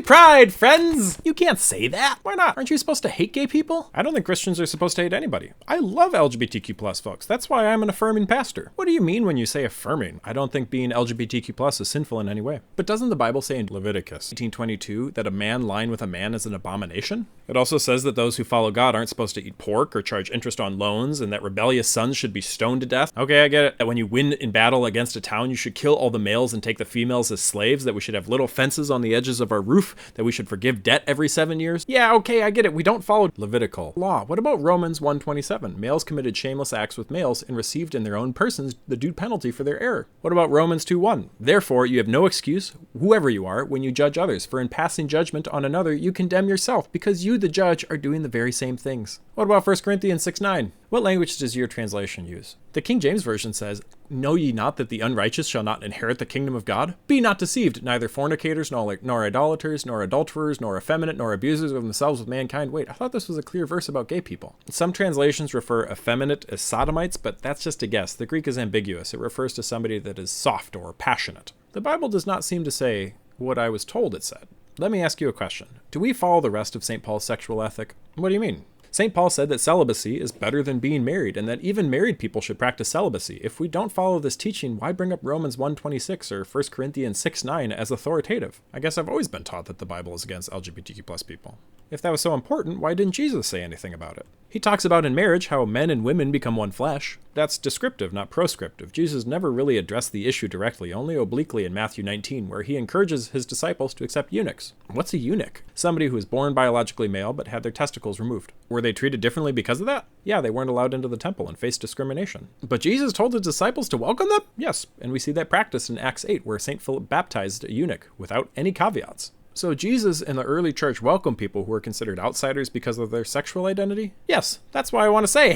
pride, friends! You can't say that. Why not? Aren't you supposed to hate gay people? I don't think Christians are supposed to hate anybody. I love LGBTQ plus folks. That's why I'm an affirming pastor. What do you mean when you say affirming? I don't think being LGBTQ plus is sinful in any way. But doesn't the Bible say in Leviticus 18:22 that a man lying with a man is an abomination? It also says that those who follow God aren't supposed to eat pork or charge interest on loans, and that rebellious sons should be stoned to death. Okay, I get it. That when you win in battle against a town, you should kill all the males and take the females as slaves, that we should have little fences on the edges of our roof, that we should forgive debt every 7 years. Yeah, okay, I get it. We don't follow Levitical law. What about Romans 1:27? Males committed shameless acts with males and received in their own persons the due penalty for their error. What about Romans 2:1? Therefore, you have no excuse, whoever you are, when you judge others, for in passing judgment on another, you condemn yourself, because you, the judge, are doing the very same things. What about 1 Corinthians 6:9? What language does your translation use? The King James Version says, "Know ye not that the unrighteous shall not inherit the kingdom of God? Be not deceived, neither fornicators, nor idolaters, nor adulterers, nor effeminate, nor abusers of themselves with mankind." Wait, I thought this was a clear verse about gay people. Some translations refer effeminate as sodomites, but that's just a guess. The Greek is ambiguous. It refers to somebody that is soft or passionate. The Bible does not seem to say what I was told it said. Let me ask you a question. Do we follow the rest of St. Paul's sexual ethic? What do you mean? St. Paul said that celibacy is better than being married, and that even married people should practice celibacy. If we don't follow this teaching, why bring up Romans 1:26 or 1 Corinthians 6:9 as authoritative? I guess I've always been taught that the Bible is against LGBTQ plus people. If that was so important, why didn't Jesus say anything about it? He talks about in marriage how men and women become one flesh. That's descriptive, not proscriptive. Jesus never really addressed the issue directly, only obliquely in Matthew 19, where he encourages his disciples to accept eunuchs. What's a eunuch? Somebody who was born biologically male but had their testicles removed. Were they treated differently because of that? Yeah, they weren't allowed into the temple and faced discrimination. But Jesus told his disciples to welcome them? Yes, and we see that practiced in Acts 8, where St. Philip baptized a eunuch without any caveats. So Jesus and the early church welcomed people who were considered outsiders because of their sexual identity? Yes, that's why I want to say